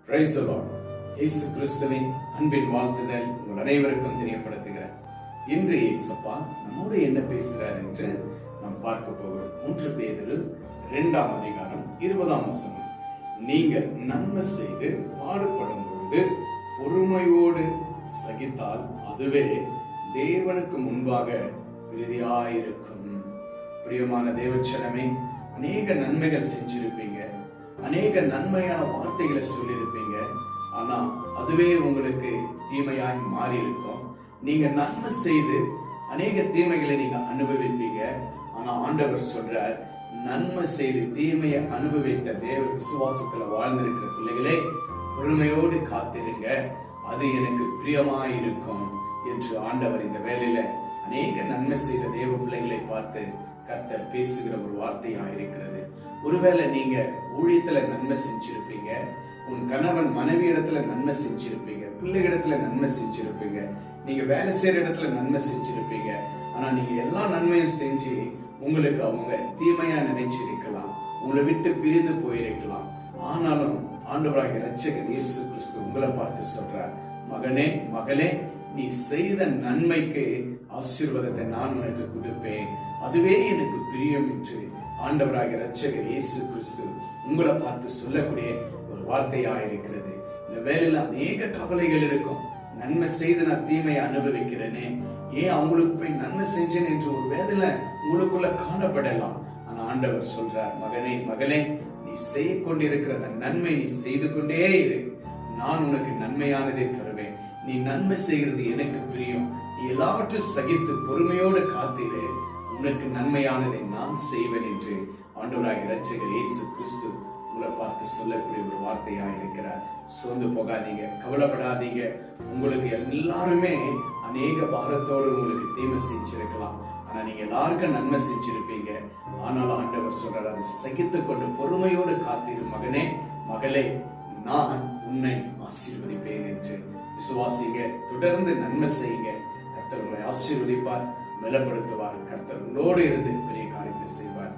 Praise the Lord. இயேசு கிறிஸ்துவின் அன்பின் வாழ்த்துதல் உங்கள் அனைவருக்கும் தெரியப்படுத்துகிறேன். இன்று இயேசப்பா நம்மோடு என்ன பேசுகிறார் என்று நாம் பார்க்க போகிறோம். 1 பேதுரு 2ஆம் அதிகாரம் 20ஆம் வசனம். நீங்கள் நன்மை செய்து பாடுபடும் பொழுது பொறுமையோடு சகித்தால் அதுவே தேவனுக்கு முன்பாக பிரதியாயிருக்கும். பிரியமான தேவச்சனமே, அநேக நன்மைகள் செஞ்சிருப்பீங்க, அநேக நன்மையான வார்த்தைகளை சொல்லியிருப்பீங்க. ஆனா அதுவே உங்களுக்கு தீமையாய் மாறி இருக்கும். நீங்க நன்மை செய்து அநேக தீமைகளை நீங்க அனுபவிப்பீங்க. ஆனா ஆண்டவர் சொல்றார், நன்மை செய்து தீமையை அனுபவித்த தேவ விசுவாசத்துல வாழ்ந்திருக்கிற பிள்ளைகளே, பொறுமையோடு காத்திருங்க, அது எனக்கு பிரியமாய் இருக்கும் என்று ஆண்டவர் இந்த வேளையில அநேக நன்மை செய்த தேவ பிள்ளைகளை பார்த்து கர்த்தர் பேசுகிற ஒரு வார்த்தையா இருக்கிறது. ஒருவேளை நீங்க ஊழியத்துல நன்மை செஞ்சிருப்பீங்க, உன் கணவன் மனைவி இடத்துல நன்மை செஞ்சிருப்பீங்க, பிள்ளை இடத்துல நன்மை செஞ்சிருப்பீங்க, நீங்க வேலை செய்யற இடத்துல நன்மை செஞ்சிருப்பீங்க. ஆனா நீங்க எல்லா நன்மையும் செஞ்சு உங்களுக்கு அவங்க தீமையா நினைச்சிருக்கலாம், உங்களை விட்டு பிரிந்து போயிருக்கலாம். ஆனாலும் ஆண்டவராகிய இரட்சகர் இயேசு கிறிஸ்து உங்களை பார்த்து சொல்றார், மகனே மகளே, நீ செய்த நன்மைக்கு ஆசீர்வாதத்தை நான் உனக்கு கொடுப்பேன், அதுவே எனக்கு பிரியம் என்று ஆண்டவராகிய இரட்சகர் இயேசு கிறிஸ்து உங்களை பார்த்து சொல்லக்கூடிய ஒரு வார்த்தையா இருக்கிறது. இந்த வேலையில அநேக கவலைகள் இருக்கும். நன்மை செய்து நான் தீமையை அனுபவிக்கிறேனே, ஏன் அவங்களுக்கு போய் நன்மை செஞ்சேன் என்று ஒரு வேதனை உங்களுக்குள்ள காணப்படலாம். ஆனா ஆண்டவர் சொல்றார், மகனே மகளே, நீ செய்ய கொண்டிருக்கிற அந்த நன்மை நீ செய்து கொண்டே இரு, நான் உனக்கு நன்மையானதை தருவேன். நீ நன்மை செய்கிறது எனக்கு பிரியம், நீ எல்லாவற்றையும் சகித்து பொறுமையோடு காத்திரு, உனக்கு நன்மையானதை நான் செய்வேன் என்று ஆண்டவராகிய இரட்சகர் இயேசு கிறிஸ்து உங்களை பார்த்து சொல்லக்கூடிய ஒரு வார்த்தையா இருக்கிறார். சோர்ந்து போகாதீங்க, கவலைப்படாதீங்க. உங்களுக்கு எல்லாருமே அநேக பாரத்தோடு உங்களுக்கு தீமை செஞ்சிருக்கலாம், ஆனா நீங்க எல்லாருக்கும் நன்மை செஞ்சிருப்பீங்க. ஆனாலும் ஆண்டவர் சொல்றார், அதை சகித்து கொண்டு பொறுமையோடு காத்திரு மகனே மகளே, நான் உன்னை ஆசீர்வதிப்பேன் என்று விசுவாசிங்க. தொடர்ந்து நன்மை செய்யுங்க, கர்த்தர் உங்களை ஆசீர்வதிப்பார், பலப்படுத்துவார். கர்த்தர் உங்களோடு இருந்து பெரிய காரியத்தை செய்வார்.